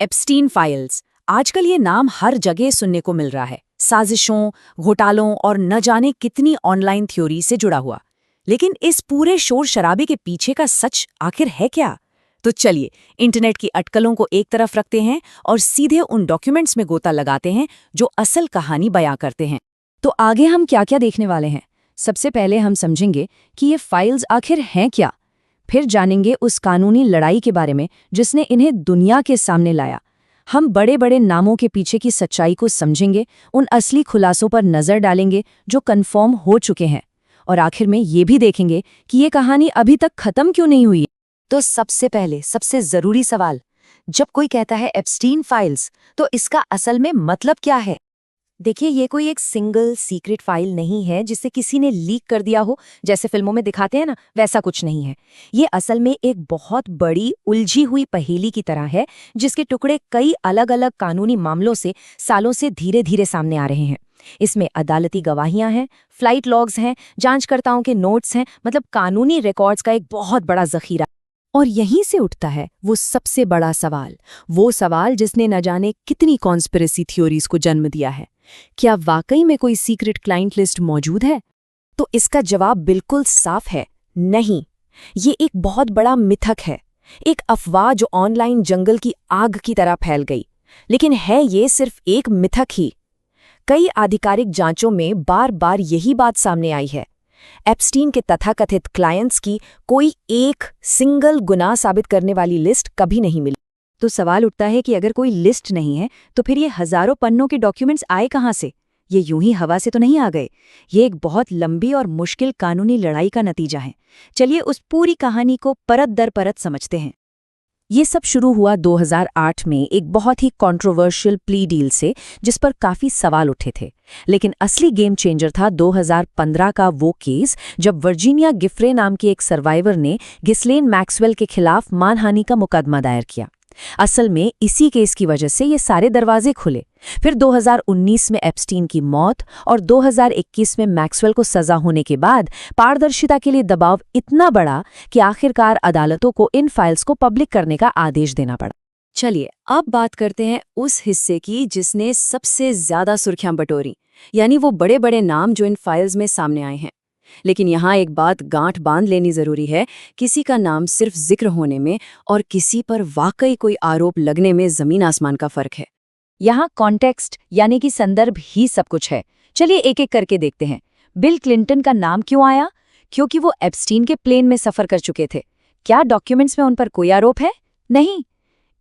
Epstein files. आजकल ये नाम हर जगह सुनने को मिल रहा है, साजिशों, घोटालों और न जाने कितनी ऑनलाइन थ्योरी से जुड़ा हुआ। लेकिन इस पूरे शोर शराबे के पीछे का सच आखिर है क्या? तो चलिए इंटरनेट की अटकलों को एक तरफ रखते हैं और सीधे उन डॉक्यूमेंट्स में गोता लगाते हैं जो असल कहानी बयां करते हैं। तो आगे हम क्या क्या देखने वाले हैं? सबसे पहले हम समझेंगे कि ये फाइल्स आखिर हैं क्या। फिर जानेंगे उस कानूनी लड़ाई के बारे में जिसने इन्हें दुनिया के सामने लाया। हम बड़े बड़े नामों के पीछे की सच्चाई को समझेंगे, उन असली खुलासों पर नज़र डालेंगे जो कन्फर्म हो चुके हैं। और आखिर में ये भी देखेंगे कि ये कहानी अभी तक खत्म क्यों नहीं हुई। तो सबसे पहले सबसे ज़रूरी सवाल, जब कोई कहता है एप्स्टीन फाइल्स, तो इसका असल में मतलब क्या है? देखिए, ये कोई एक सिंगल सीक्रेट फाइल नहीं है जिसे किसी ने लीक कर दिया हो, जैसे फिल्मों में दिखाते हैं ना, वैसा कुछ नहीं है। ये असल में एक बहुत बड़ी उलझी हुई पहेली की तरह है, जिसके टुकड़े कई अलग अलग कानूनी मामलों से सालों से धीरे धीरे सामने आ रहे हैं। इसमें अदालती गवाहियां हैं, फ्लाइट लॉग्स हैं, जांचकर्ताओं के नोट्स हैं, मतलब कानूनी रिकॉर्ड्स का एक बहुत बड़ा जखीरा। और यहीं से उठता है वो सबसे बड़ा सवाल, वो सवाल जिसने न जाने कितनी कॉन्स्पिरेसी थ्योरीज को जन्म दिया है। क्या वाकई में कोई सीक्रेट क्लाइंट लिस्ट मौजूद है? तो इसका जवाब बिल्कुल साफ है, नहीं। ये एक बहुत बड़ा मिथक है, एक अफवाह जो ऑनलाइन जंगल की आग की तरह फैल गई। लेकिन है ये सिर्फ एक मिथक ही। कई आधिकारिक जांचों में बार बार यही बात सामने आई है। एप्स्टीन के तथाकथित क्लाइंट्स की कोई एक सिंगल गुनाह साबित करने वाली लिस्ट कभी नहीं मिली। तो सवाल उठता है कि अगर कोई लिस्ट नहीं है तो फिर ये हजारों पन्नों के डॉक्यूमेंट्स आए कहाँ से? ये यूं ही हवा से तो नहीं आ गए। ये एक बहुत लंबी और मुश्किल कानूनी लड़ाई का नतीजा है। चलिए उस पूरी कहानी को परत दर परत समझते हैं। ये सब शुरू हुआ 2008 में एक बहुत ही कंट्रोवर्शियल प्ली डील से, जिस पर काफी सवाल उठे थे। लेकिन असली गेम चेंजर था 2015 का वो केस जब वर्जीनिया गिफ्रे नाम की एक सर्वाइवर ने घिस्लेन मैक्सवेल के खिलाफ मानहानि का मुकदमा दायर किया। असल में इसी केस की वजह से ये सारे दरवाजे खुले। फिर 2019 में एप्स्टीन की मौत और 2021 में मैक्सवेल को सजा होने के बाद पारदर्शिता के लिए दबाव इतना बढ़ा कि आखिरकार अदालतों को इन फाइल्स को पब्लिक करने का आदेश देना पड़ा। चलिए अब बात करते हैं उस हिस्से की जिसने सबसे ज्यादा सुर्खियां बटोरी, यानी वो बड़े बड़े नाम जो इन फाइल्स में सामने आए हैं। लेकिन यहाँ एक बात गांठ बांध लेनी जरूरी है, किसी का नाम सिर्फ जिक्र होने में और किसी पर वाकई कोई आरोप लगने में जमीन आसमान का फर्क है। यहाँ कॉन्टेक्स्ट यानी कि संदर्भ ही सब कुछ है। चलिए एक एक करके देखते हैं। बिल क्लिंटन का नाम क्यों आया? क्योंकि वो एप्स्टीन के प्लेन में सफर कर चुके थे। क्या डॉक्यूमेंट्स में उन पर कोई आरोप है? नहीं।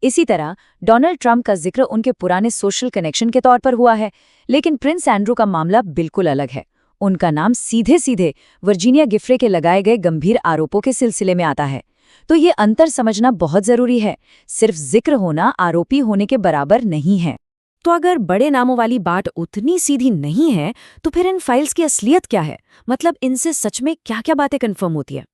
इसी तरह डोनाल्ड ट्रंप का जिक्र उनके पुराने सोशल कनेक्शन के तौर पर हुआ है। लेकिन प्रिंस एंड्रू का मामला बिल्कुल अलग है। उनका नाम सीधे सीधे वर्जीनिया गिफ्रे के लगाए गए गंभीर आरोपों के सिलसिले में आता है। तो ये अंतर समझना बहुत जरूरी है। सिर्फ जिक्र होना आरोपी होने के बराबर नहीं है। तो अगर बड़े नामों वाली बात उतनी सीधी नहीं है, तो फिर इन फाइल्स की असलियत क्या है? मतलब इनसे सच में क्या क्या बातें कंफर्म होती है?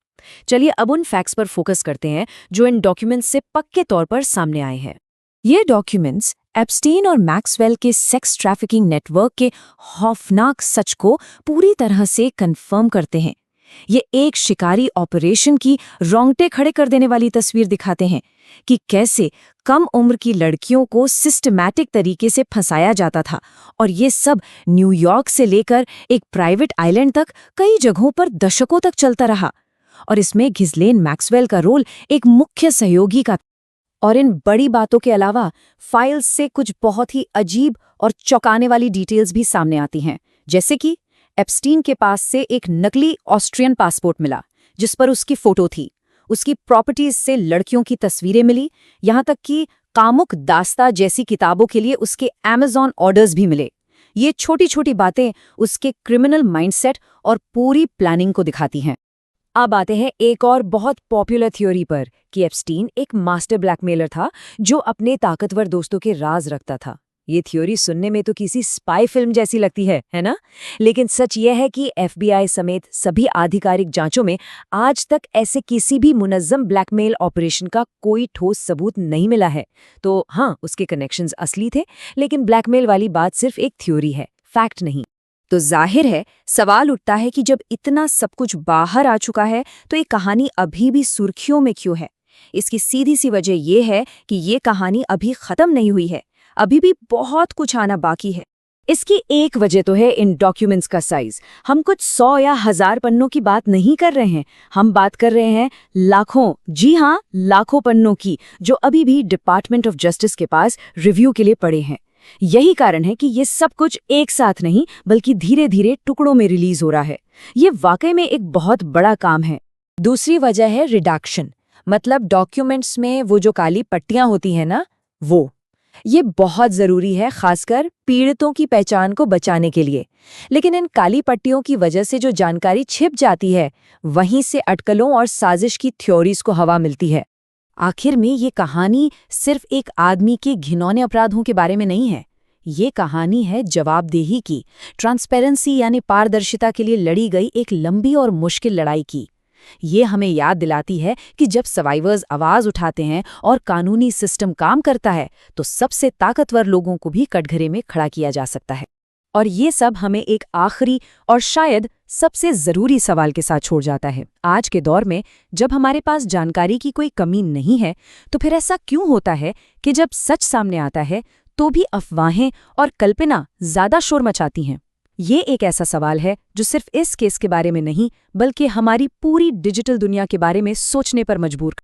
चलिए अब उन फैक्ट्स पर फोकस करते हैं जो इन डॉक्यूमेंट्स से पक्के तौर पर सामने आए हैं। ये डॉक्यूमेंट्स एप्स्टीन और मैक्सवेल के सेक्स ट्रैफिकिंग नेटवर्क के खौफनाक सच को पूरी तरह से कंफर्म करते हैं। ये एक शिकारी ऑपरेशन की रोंगटे खड़े कर देने वाली तस्वीर दिखाते हैं कि कैसे कम उम्र की लड़कियों को सिस्टमैटिक तरीके से फंसाया जाता था, और ये सब न्यूयॉर्क से लेकर एक प्राइवेट आइलैंड तक कई जगहों पर दशकों तक चलता रहा। और इसमें घिस्लेन मैक्सवेल का रोल एक मुख्य सहयोगी का। और इन बड़ी बातों के अलावा फाइल्स से कुछ बहुत ही अजीब और चौंकाने वाली डिटेल्स भी सामने आती हैं, जैसे कि एप्स्टीन के पास से एक नकली ऑस्ट्रियन पासपोर्ट मिला जिस पर उसकी फोटो थी। उसकी प्रॉपर्टीज से लड़कियों की तस्वीरें मिली, यहाँ तक कि कामुक दास्ता जैसी किताबों के लिए उसके अमेज़न ऑर्डर्स भी मिले। ये छोटी छोटी बातें उसके क्रिमिनल माइंडसेट और पूरी प्लानिंग को दिखाती हैं। अब आते हैं एक और बहुत पॉपुलर थ्योरी पर कि एप्स्टीन एक मास्टर ब्लैकमेलर था जो अपने ताकतवर दोस्तों के राज रखता था। ये थ्योरी सुनने में तो किसी स्पाई फिल्म जैसी लगती है ना? लेकिन सच ये है कि एफबीआई समेत सभी आधिकारिक जांचों में आज तक ऐसे किसी भी मुनज़्ज़म ब्लैकमेल ऑपरेशन का कोई ठोस सबूत नहीं मिला है। तो हाँ, उसके कनेक्शंस असली थे, लेकिन ब्लैकमेल वाली बात सिर्फ एक थ्योरी है, फैक्ट नहीं। तो जाहिर है सवाल उठता है कि जब इतना सब कुछ बाहर आ चुका है तो ये कहानी अभी भी सुर्खियों में क्यों है? इसकी सीधी सी वजह ये है कि ये कहानी अभी खत्म नहीं हुई है, अभी भी बहुत कुछ आना बाकी है। इसकी एक वजह तो है इन डॉक्यूमेंट्स का साइज। हम कुछ 100 या 1000 पन्नों की बात नहीं कर रहे हैं, हम बात कर रहे हैं लाखों, जी हाँ, लाखों पन्नों की, जो अभी भी डिपार्टमेंट ऑफ जस्टिस के पास रिव्यू के लिए पड़े हैं। यही कारण है कि ये सब कुछ एक साथ नहीं बल्कि धीरे धीरे टुकड़ों में रिलीज हो रहा है। ये वाकई में एक बहुत बड़ा काम है। दूसरी वजह है रिडक्शन, मतलब डॉक्यूमेंट्स में वो जो काली पट्टियां होती हैं ना, वो ये बहुत जरूरी है, खासकर पीड़ितों की पहचान को बचाने के लिए। लेकिन इन काली पट्टियों की वजह से जो जानकारी छिप जाती है, वहीं से अटकलों और साजिश की थ्योरीज को हवा मिलती है। आखिर में ये कहानी सिर्फ एक आदमी के घिनौने अपराधों के बारे में नहीं है, ये कहानी है जवाबदेही की, ट्रांसपेरेंसी यानी पारदर्शिता के लिए लड़ी गई एक लंबी और मुश्किल लड़ाई की। ये हमें याद दिलाती है कि जब सर्वाइवर्स आवाज उठाते हैं और कानूनी सिस्टम काम करता है, तो सबसे ताकतवर लोगों को भी कटघरे में खड़ा किया जा सकता है। और ये सब हमें एक आखिरी और शायद सबसे जरूरी सवाल के साथ छोड़ जाता है। आज के दौर में जब हमारे पास जानकारी की कोई कमी नहीं है, तो फिर ऐसा क्यों होता है कि जब सच सामने आता है तो भी अफवाहें और कल्पना ज्यादा शोर मचाती हैं? ये एक ऐसा सवाल है जो सिर्फ इस केस के बारे में नहीं, बल्कि हमारी पूरी डिजिटल दुनिया के बारे में सोचने पर मजबूर